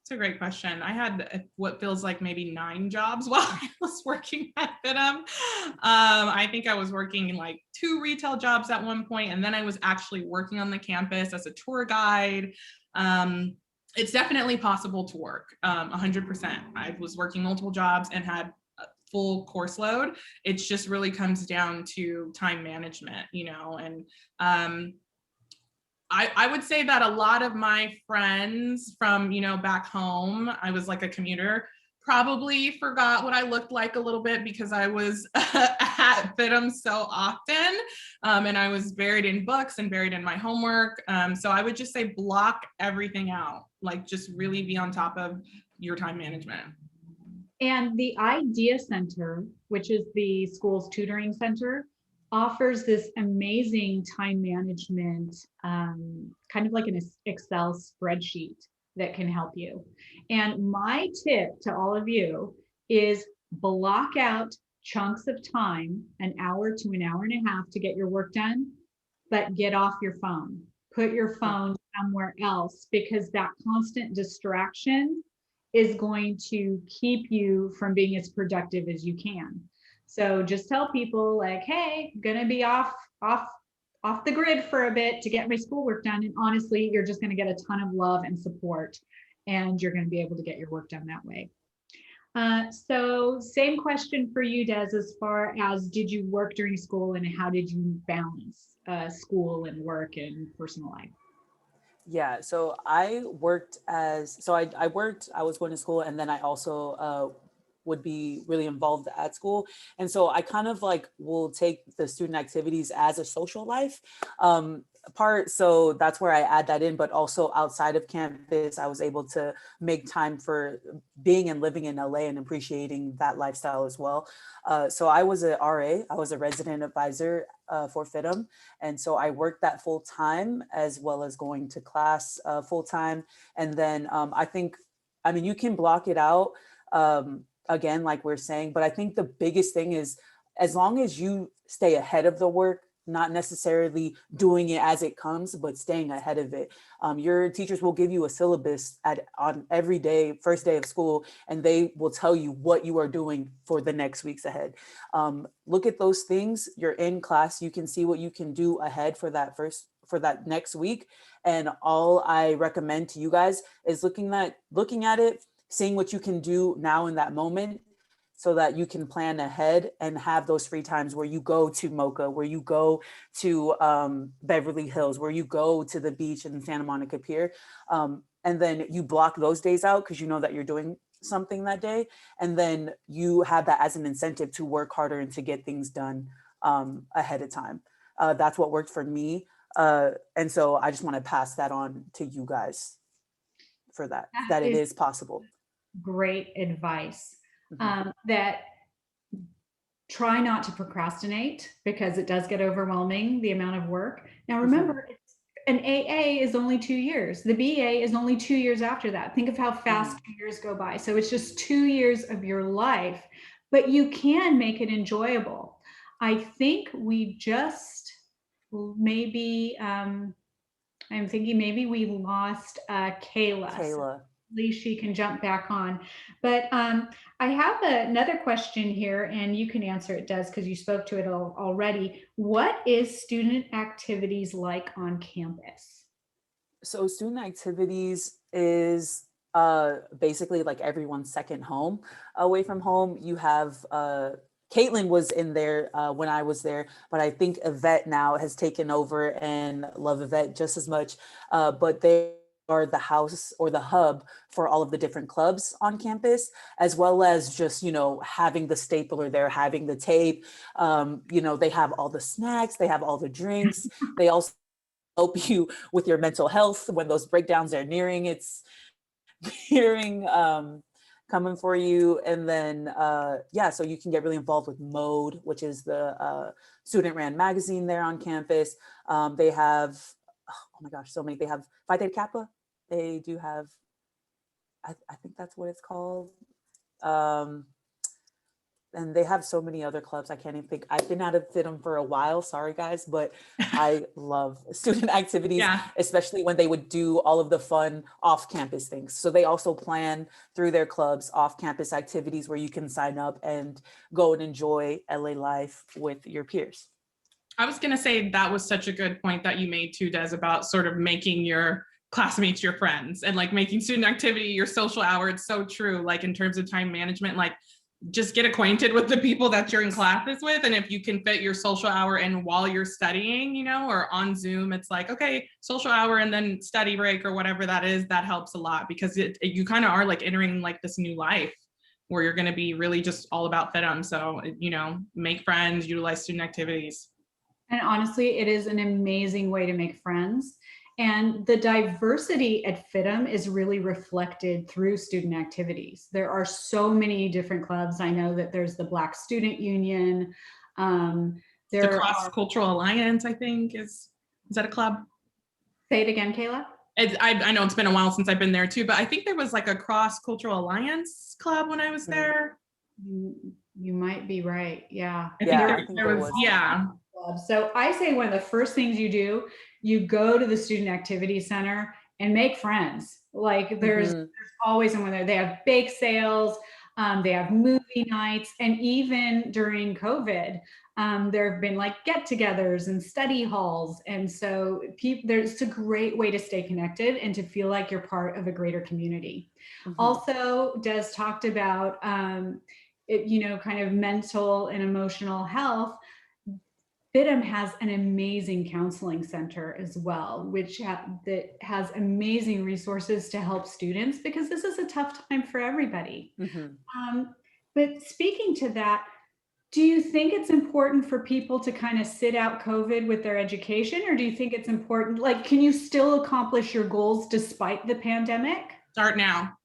It's a great question. I had what feels like maybe 9 jobs while I was working at FIDM. I think I was working like 2 retail jobs at one point, and then I was actually working on the campus as a tour guide. It's definitely possible to work 100%. I was working multiple jobs and had full course load. It just really comes down to time management, you know, and I would say that a lot of my friends from, you know, back home, I was like a commuter, probably forgot what I looked like a little bit because I was at FIDM so often, and I was buried in books and buried in my homework. So I would just say block everything out, like just really be on top of your time management. And the Idea Center, which is the school's tutoring center, offers this amazing time management, kind of like an Excel spreadsheet that can help you. And my tip to all of you is block out chunks of time, an hour to an hour and a half to get your work done, but get off your phone. Put your phone somewhere else, because that constant distraction is going to keep you from being as productive as you can. So just tell people like, hey, I'm gonna be off the grid for a bit to get my schoolwork done. And honestly, you're just gonna get a ton of love and support, and you're gonna be able to get your work done that way. So same question for you, Des, as far as did you work during school, and how did you balance school and work and personal life? Yeah, so I worked I was going to school, and then I also would be really involved at school. And so I kind of like will take the student activities as a social life part. So that's where I add that in, but also outside of campus, I was able to make time for being and living in LA and appreciating that lifestyle as well. So I was a RA, I was a resident advisor for FIDM. And so I worked that full time as well as going to class full time. And then you can block it out again, like we're saying, but I think the biggest thing is as long as you stay ahead of the work, not necessarily doing it as it comes, but staying ahead of it. Your teachers will give you a syllabus on every day, first day of school, and they will tell you what you are doing for the next weeks ahead. Look at those things. You're in class, you can see what you can do ahead for that next week. And all I recommend to you guys is looking at it, seeing what you can do now in that moment, so that you can plan ahead and have those free times where you go to Mocha, where you go to Beverly Hills, where you go to the beach in Santa Monica Pier. And then you block those days out because you know that you're doing something that day. And then you have that as an incentive to work harder and to get things done ahead of time. That's what worked for me. And so I just want to pass that on to you guys for that it is possible. Great advice. That try not to procrastinate, because it does get overwhelming, the amount of work. Now remember, an AA is only 2 years. The BA is only 2 years after that. Think of how fast 2 years go by. So it's just 2 years of your life, but you can make it enjoyable. I think we just maybe, I'm thinking maybe we lost Kayla. Kayla. At least she can jump back on. But I have another question here, and you can answer it, Des, because you spoke to it already. What is student activities like on campus? So student activities is basically like everyone's second home away from home. You have Caitlin was in there when I was there, but I think Yvette now has taken over, and love Yvette just as much. But they are the house or the hub for all of the different clubs on campus, as well as just, you know, having the stapler there, having the tape. You know, they have all the snacks, they have all the drinks. They also help you with your mental health when those breakdowns are nearing coming for you. And then yeah, so you can get really involved with Mode, which is the student ran magazine there on campus. They have, oh my gosh, so many. They have Phi Theta Kappa. They do have, I think that's what it's called. And they have so many other clubs. I can't even think. I've been out of FIDM for a while. Sorry, guys, but I love student activities, Yeah. especially when they would do all of the fun off-campus things. So they also plan through their clubs off-campus activities where you can sign up and go and enjoy LA life with your peers. I was going to say that was such a good point that you made too, Des, about sort of making your classmates your friends and like making student activity your social hour. It's so true. Like in terms of time management, like just get acquainted with the people that you're in classes with. And if you can fit your social hour in while you're studying, you know, or on Zoom, it's like, okay, social hour and then study break or whatever that is, that helps a lot because you kind of are like entering like this new life where you're going to be really just all about FIDM. So, you know, make friends, utilize student activities. And honestly, it is an amazing way to make friends. And the diversity at FIDM is really reflected through student activities. There are so many different clubs. I know that there's the Black Student Union. The Cross Cultural Alliance, I think, is that a club? Say it again, Kayla. I know it's been a while since I've been there too, but I think there was like a Cross Cultural Alliance club when I was there. You might be right. Yeah. I think there was. Yeah. So I say one of the first things you do, you go to the student activity center and make friends. Like there's always someone there. They have bake sales, they have movie nights, and even during COVID, there have been like get-togethers and study halls. And so it's a great way to stay connected and to feel like you're part of a greater community. Also, Des talked about you know, kind of mental and emotional health. FIDM has an amazing counseling center as well, which that has amazing resources to help students because this is a tough time for everybody. But speaking to that, do you think it's important for people to kind of sit out COVID with their education, or do you think it's important, like, can you still accomplish your goals despite the pandemic? Start now.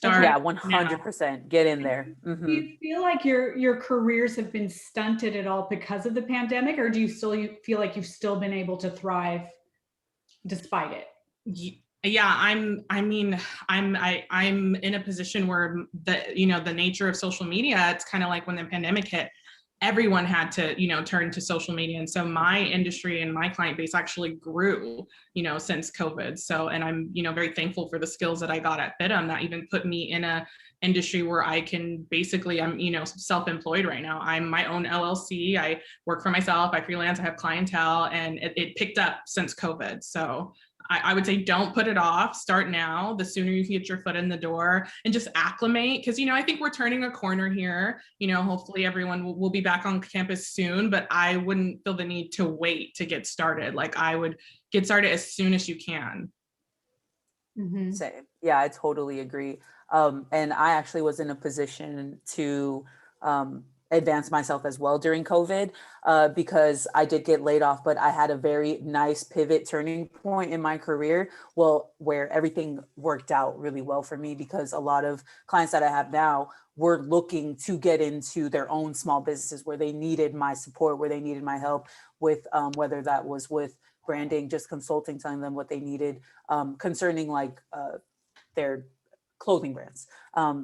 Yeah, 100%. Get in there. Do you feel like your careers have been stunted at all because of the pandemic, or do you feel like you've still been able to thrive despite it? Yeah, I'm in a position where the nature of social media, it's kind of like when the pandemic hit, everyone had to, turn to social media. And so my industry and my client base actually grew, since COVID. So, and I'm, very thankful for the skills that I got at FIDM that even put me in a industry where I can basically, I'm, self-employed right now. I'm my own LLC. I work for myself. I freelance. I have clientele, and it picked up since COVID. So I would say don't put it off. Start now. The sooner you can get your foot in the door and just acclimate. Because, I think we're turning a corner here. Hopefully everyone will be back on campus soon, but I wouldn't feel the need to wait to get started. Like I would get started as soon as you can. Same. Yeah, I totally agree. And I actually was in a position to advance myself as well during COVID because I did get laid off, but I had a very nice pivot turning point in my career. Well, where everything worked out really well for me because a lot of clients that I have now were looking to get into their own small businesses where they needed my support, where they needed my help with whether that was with branding, just consulting, telling them what they needed concerning like their clothing brands.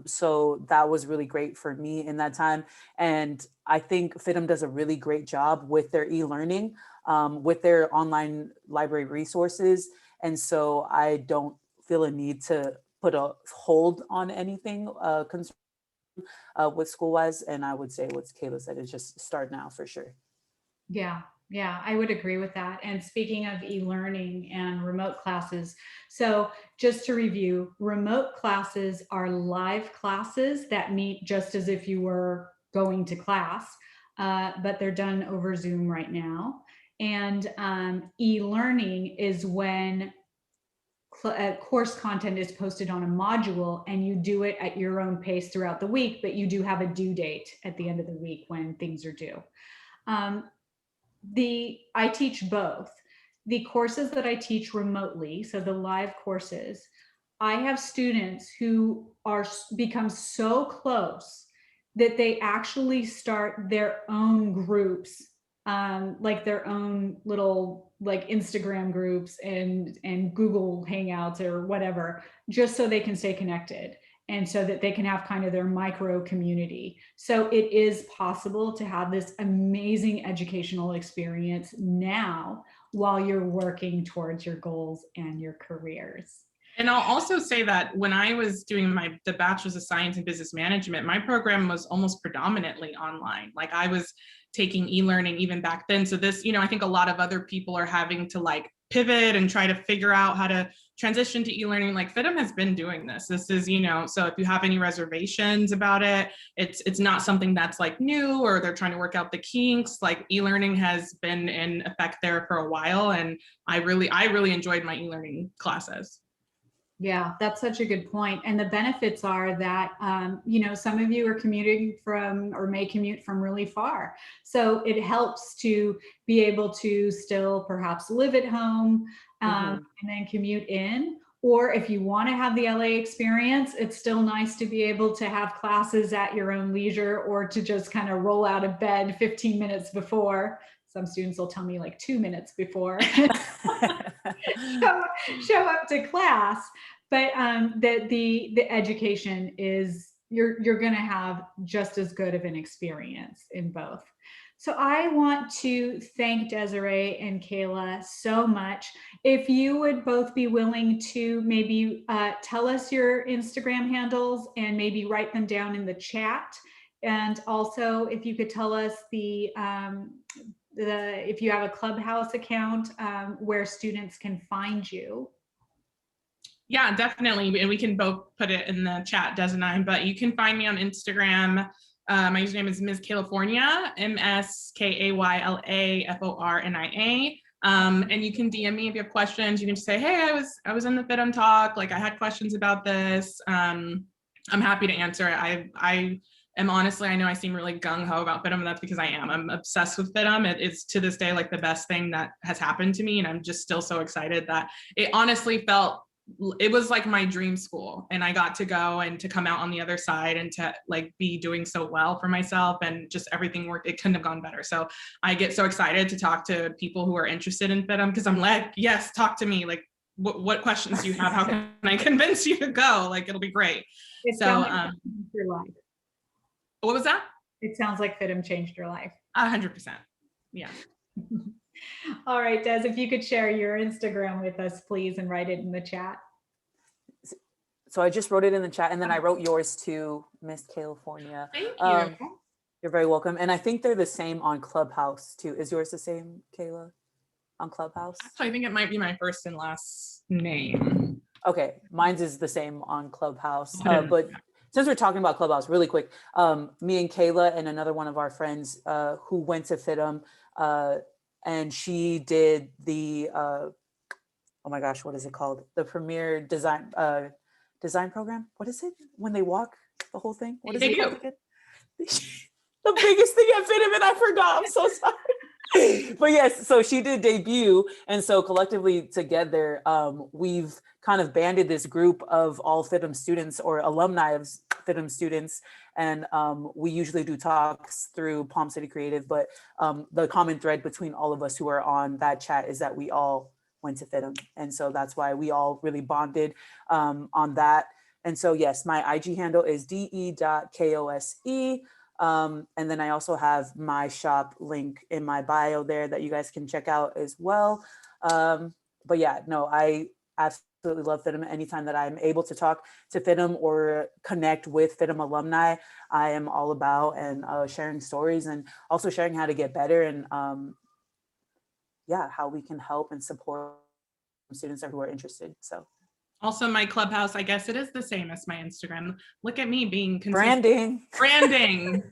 So that was really great for me in that time. And I think FIDM does a really great job with their e-learning, with their online library resources. And so I don't feel a need to put a hold on anything with school-wise. And I would say what Kayla said is just start now for sure. Yeah, yeah, I would agree with that. And speaking of e-learning and remote classes, so just to review, remote classes are live classes that meet just as if you were going to class, but they're done over Zoom right now. And e-learning is when course content is posted on a module and you do it at your own pace throughout the week, but you do have a due date at the end of the week when things are due. I teach both. The courses that I teach remotely, so the live courses, I have students who become so close that they actually start their own groups, like their own little like Instagram groups and Google Hangouts or whatever, just so they can stay connected and so that they can have kind of their micro community. So it is possible to have this amazing educational experience now while you're working towards your goals and your careers. And I'll also say that when I was doing the Bachelor's of Science in Business Management, my program was almost predominantly online. Like I was taking e-learning even back then. So this, I think a lot of other people are having to like pivot and try to figure out how to transition to e-learning. Like FIDM has been doing this. This is, so if you have any reservations about it, it's not something that's like new or they're trying to work out the kinks. Like e-learning has been in effect there for a while. And I really enjoyed my e-learning classes. Yeah, that's such a good point. And the benefits are that, some of you are commuting from or may commute from really far. So it helps to be able to still perhaps live at home and then commute in. Or if you want to have the LA experience, it's still nice to be able to have classes at your own leisure or to just kind of roll out of bed 15 minutes before. Some students will tell me like 2 minutes before show up to class. But the education is, you're going to have just as good of an experience in both. So I want to thank Desiree and Kayla so much. If you would both be willing to maybe tell us your Instagram handles and maybe write them down in the chat. And also if you could tell us if you have a Clubhouse account where students can find you. Yeah, definitely. And we can both put it in the chat, Des and I, but you can find me on Instagram. My username is Ms. California, MSKAYLAFORNIA. And you can DM me if you have questions. You can just say, hey, I was in the FIDM talk. Like I had questions about this. I'm happy to answer it. I am honestly, I know I seem really gung-ho about FIDM, and that's because I am. I'm obsessed with FIDM. It's to this day like the best thing that has happened to me. And I'm just still so excited that it honestly it was like my dream school, and I got to go and to come out on the other side and to like be doing so well for myself, and just everything worked. It couldn't have gone better. So I get so excited to talk to people who are interested in FIDM because I'm like, yes, talk to me. Like what questions do you have? How can I convince you to go? Like, it'll be great. It sounds like your life. What was that? It sounds like FIDM changed your life. 100%. Yeah. All right, Des, if you could share your Instagram with us, please, and write it in the chat. So I just wrote it in the chat, and then I wrote yours too, Miss California. Thank you. You're very welcome. And I think they're the same on Clubhouse too. Is yours the same, Kayla, on Clubhouse? Actually, I think it might be my first and last name. Okay, mine's is the same on Clubhouse. But since we're talking about Clubhouse, really quick, me and Kayla and another one of our friends who went to FIDM, and she did the, oh my gosh, what is it called? The Premier Design Program. What is it? When they walk the whole thing? What is it called again? The biggest thing at FIDM, and I forgot. I'm so sorry. But yes, so she did debut. And so collectively together, we've kind of banded this group of all FIDM students or alumni of FIDM students. And we usually do talks through Palm City Creative, but the common thread between all of us who are on that chat is that we all went to FIDM. And so that's why we all really bonded on that. And so, yes, my IG handle is de.kose. And then I also have my shop link in my bio there that you guys can check out as well. But yeah, no, I absolutely love FIDM. Anytime that I'm able to talk to FIDM or connect with FIDM alumni, I am all about and sharing stories and also sharing how to get better and yeah, how we can help and support students who are interested. So Also, my Clubhouse, I guess it is the same as my Instagram. Look at me being consistent. branding. Branding.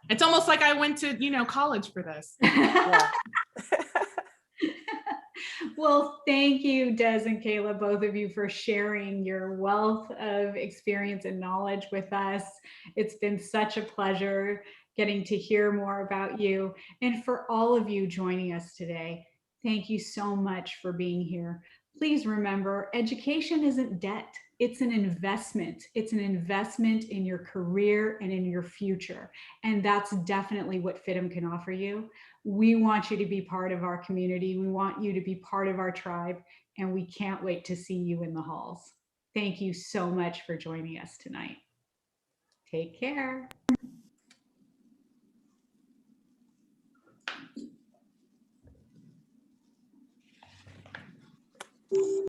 It's almost like I went to, college for this. Yeah. Well, thank you, Des and Kayla, both of you, for sharing your wealth of experience and knowledge with us. It's been such a pleasure getting to hear more about you. And for all of you joining us today, thank you so much for being here. Please remember, education isn't debt. It's an investment. It's an investment in your career and in your future. And that's definitely what FIDM can offer you. We want you to be part of our community. We want you to be part of our tribe, and we can't wait to see you in the halls. Thank you so much for joining us tonight. Take care.